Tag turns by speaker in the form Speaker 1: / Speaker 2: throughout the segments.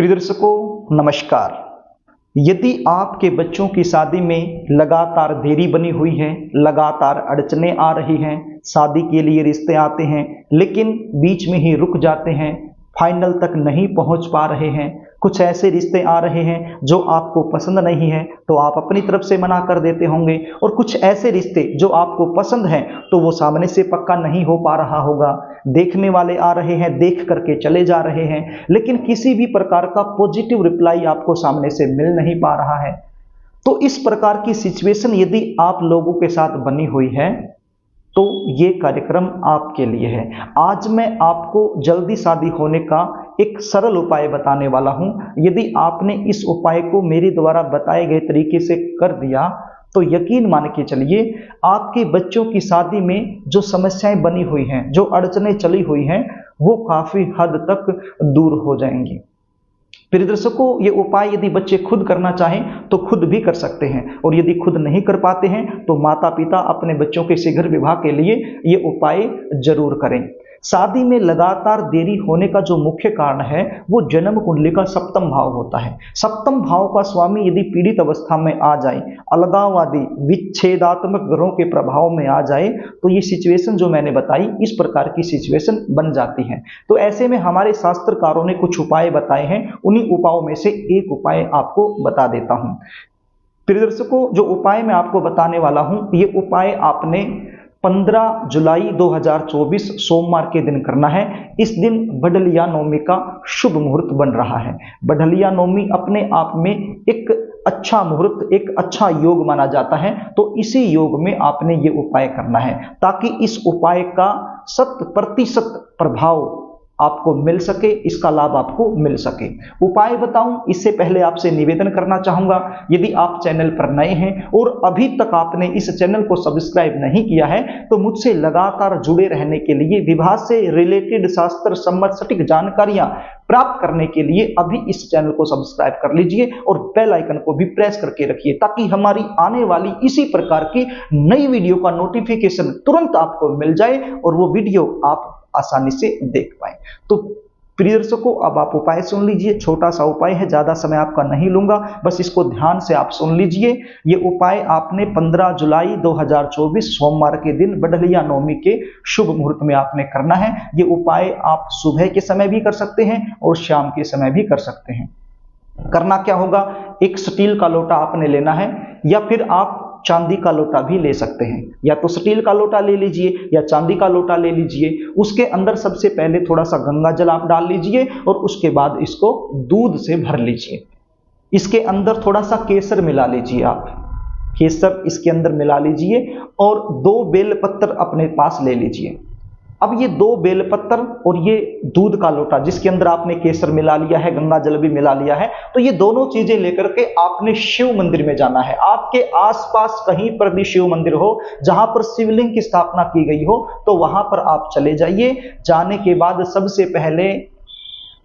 Speaker 1: प्रिय दर्शकों नमस्कार। यदि आपके बच्चों की शादी में लगातार देरी बनी हुई है, लगातार अड़चने आ रही हैं, शादी के लिए रिश्ते आते हैं लेकिन बीच में ही रुक जाते हैं, फाइनल तक नहीं पहुंच पा रहे हैं, कुछ ऐसे रिश्ते आ रहे हैं जो आपको पसंद नहीं है तो आप अपनी तरफ से मना कर देते होंगे, और कुछ ऐसे रिश्ते जो आपको पसंद हैं तो वो सामने से पक्का नहीं हो पा रहा होगा। देखने वाले आ रहे हैं, देख करके चले जा रहे हैं, लेकिन किसी भी प्रकार का पॉजिटिव रिप्लाई आपको सामने से मिल नहीं पा रहा है। तो इस प्रकार की सिचुएशन यदि आप लोगों के साथ बनी हुई है तो ये कार्यक्रम आपके लिए है। आज मैं आपको जल्दी शादी होने का एक सरल उपाय बताने वाला हूं। यदि आपने इस उपाय को मेरे द्वारा बताए गए तरीके से कर दिया तो यकीन मान के चलिए आपके बच्चों की शादी में जो समस्याएं बनी हुई हैं, जो अड़चनें चली हुई हैं, वो काफी हद तक दूर हो जाएंगी। प्रिय दर्शकों, ये उपाय यदि बच्चे खुद करना चाहें तो खुद भी कर सकते हैं, और यदि खुद नहीं कर पाते हैं तो माता पिता अपने बच्चों के शीघ्र विवाह के लिए ये उपाय जरूर करें। शादी में लगातार देरी होने का जो मुख्य कारण है वो जन्म कुंडली का सप्तम भाव होता है। सप्तम भाव का स्वामी यदि पीड़ित अवस्था में आ जाए, अलगाववादी विच्छेदात्मक ग्रहों के प्रभाव में आ जाए तो ये सिचुएशन जो मैंने बताई इस प्रकार की सिचुएशन बन जाती है। तो ऐसे में हमारे शास्त्रकारों ने कुछ उपाय बताए हैं, उन्हीं उपायों में से एक उपाय आपको बता देता हूं। प्रिय दर्शकों, जो उपाय मैं आपको बताने वाला हूं ये उपाय आपने 15 जुलाई 2024 सोमवार के दिन करना है। इस दिन बढ़लिया नवमी का शुभ मुहूर्त बन रहा है। बढ़लिया नवमी अपने आप में एक अच्छा मुहूर्त, एक अच्छा योग माना जाता है, तो इसी योग में आपने ये उपाय करना है ताकि इस उपाय का 100% प्रभाव आपको मिल सके, इसका लाभ आपको मिल सके। उपाय बताऊं इससे पहले आपसे निवेदन करना चाहूंगा, यदि आप चैनल पर नए हैं और अभी तक आपने इस चैनल को सब्सक्राइब नहीं किया है तो मुझसे लगातार जुड़े रहने के लिए, विवाह से रिलेटेड शास्त्र सम्मत सटीक जानकारियां प्राप्त करने के लिए अभी इस चैनल को सब्सक्राइब कर लीजिए और बेल आइकन को भी प्रेस करके रखिए ताकि हमारी आने वाली इसी प्रकार की नई वीडियो का नोटिफिकेशन तुरंत आपको मिल जाए और वो वीडियो आप आसानी से देख पाए। तो प्रिय दर्शकों, अब आप उपाय सुन लीजिए। छोटा सा उपाय है, ज्यादा समय आपका नहीं लूंगा, बस इसको ध्यान से आप सुन लीजिए। ये उपाय आपने 15 जुलाई 2024 सोमवार के दिन बढ़लिया नवमी के शुभ मुहूर्त में आपने करना है। ये उपाय आप सुबह के समय भी कर सकते हैं और शाम के समय भी कर सकते हैं। करना क्या होगा, एक स्टील का लोटा आपने लेना है या फिर आप चांदी का लोटा भी ले सकते हैं, या तो स्टील का लोटा ले लीजिए या चांदी का लोटा ले लीजिए। उसके अंदर सबसे पहले थोड़ा सा गंगा जल आप डाल लीजिए और उसके बाद इसको दूध से भर लीजिए। इसके अंदर थोड़ा सा केसर मिला लीजिए, आप केसर इसके अंदर मिला लीजिए और 2 बेलपत्र अपने पास ले लीजिए। अब ये 2 बेलपत्र और ये दूध का लोटा जिसके अंदर आपने केसर मिला लिया है, गंगा जल भी मिला लिया है, तो ये दोनों चीजें लेकर के आपने शिव मंदिर में जाना है। आपके आसपास कहीं पर भी शिव मंदिर हो जहां पर शिवलिंग की स्थापना की गई हो तो वहां पर आप चले जाइए। जाने के बाद सबसे पहले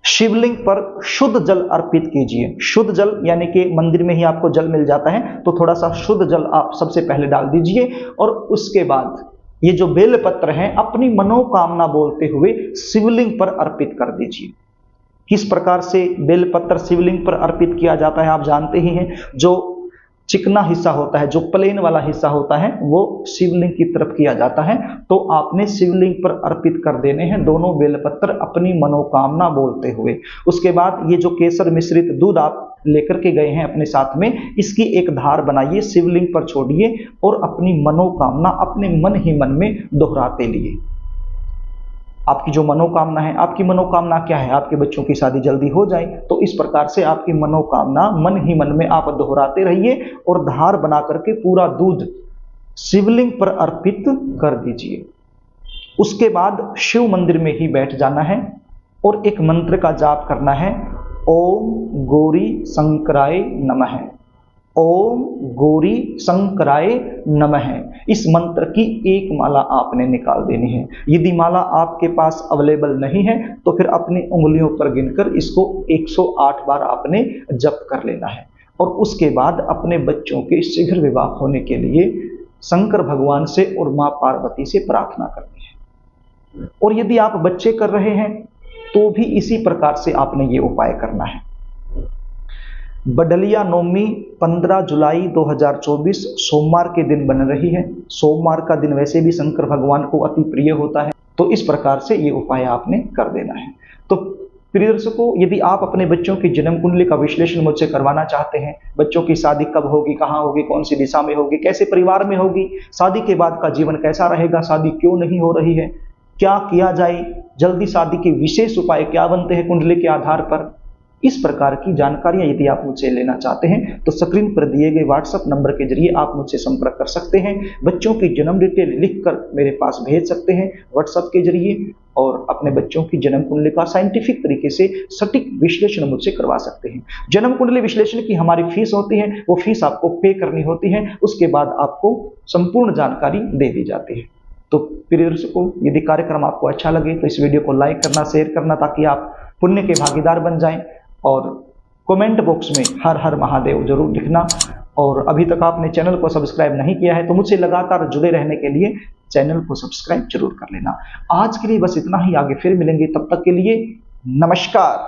Speaker 1: शिवलिंग पर शुद्ध जल अर्पित कीजिए। शुद्ध जल यानी कि मंदिर में ही आपको जल मिल जाता है, तो थोड़ा सा शुद्ध जल आप सबसे पहले डाल दीजिए और उसके बाद ये जो बेलपत्र हैं अपनी मनोकामना बोलते हुए शिवलिंग पर अर्पित कर दीजिए। किस प्रकार से बेलपत्र शिवलिंग पर अर्पित किया जाता है आप जानते ही हैं। जो चिकना हिस्सा होता है, जो प्लेन वाला हिस्सा होता है, वो शिवलिंग की तरफ किया जाता है, तो आपने शिवलिंग पर अर्पित कर देने हैं दोनों बेलपत्र अपनी मनोकामना बोलते हुए। उसके बाद ये जो केसर मिश्रित दूध आप लेकर के गए हैं अपने साथ में, इसकी एक धार बनाइए, शिवलिंग पर छोड़िए और अपनी मनोकामना अपने मन ही मन में दोहराते लिए। आपकी जो मनोकामना है, आपकी मनोकामना क्या है, आपके बच्चों की शादी जल्दी हो जाए, तो इस प्रकार से आपकी मनोकामना मन ही मन में आप दोहराते रहिए और धार बना करके पूरा दूध शिवलिंग पर अर्पित कर दीजिए। उसके बाद शिव मंदिर में ही बैठ जाना है और एक मंत्र का जाप करना है, ओम गौरी शंकराय नमः। ओम गौरी शंकराय नमः। इस मंत्र की एक माला आपने निकाल देनी है। यदि माला आपके पास अवेलेबल नहीं है तो फिर अपनी उंगलियों पर गिनकर इसको 108 बार आपने जप कर लेना है और उसके बाद अपने बच्चों के शीघ्र विवाह होने के लिए शंकर भगवान से और मां पार्वती से प्रार्थना करनी है। और यदि आप बच्चे कर रहे हैं तो भी इसी प्रकार से आपने ये उपाय करना है। बडलिया नवमी 15 जुलाई 2024 सोमवार के दिन बन रही है। सोमवार का दिन वैसे भी शंकर भगवान को अति प्रिय होता है, तो इस प्रकार से ये उपाय आपने कर देना है। तो प्रिय दर्शकों, यदि आप अपने बच्चों की जन्म कुंडली का विश्लेषण मुझसे करवाना चाहते हैं, बच्चों की शादी कब होगी, कहाँ होगी, कौन सी दिशा में होगी, कैसे परिवार में होगी, शादी के बाद का जीवन कैसा रहेगा, शादी क्यों नहीं हो रही है, क्या किया जाए, जल्दी शादी के विशेष उपाय क्या बनते हैं कुंडली के आधार पर, इस प्रकार की जानकारियां यदि आप मुझसे लेना चाहते हैं तो स्क्रीन पर दिए गए व्हाट्सएप नंबर के जरिए आप मुझसे संपर्क कर सकते हैं। बच्चों की जन्म डिटेल लिखकर मेरे पास भेज सकते हैं व्हाट्सएप के जरिए, और अपने बच्चों की जन्म कुंडली का साइंटिफिक तरीके से सटीक विश्लेषण मुझसे करवा सकते हैं। जन्म कुंडली विश्लेषण की हमारी फीस होती है, वो फीस आपको पे करनी होती है, उसके बाद आपको संपूर्ण जानकारी दे दी जाती है। तो प्रिय दर्शकों, यदि कार्यक्रम आपको अच्छा लगे तो इस वीडियो को लाइक करना, शेयर करना, ताकि आप पुण्य के भागीदार बन जाएं, और कमेंट बॉक्स में हर हर महादेव जरूर लिखना। और अभी तक आपने चैनल को सब्सक्राइब नहीं किया है तो मुझसे लगातार जुड़े रहने के लिए चैनल को सब्सक्राइब जरूर कर लेना। आज के लिए बस इतना ही, आगे फिर मिलेंगे, तब तक के लिए नमस्कार।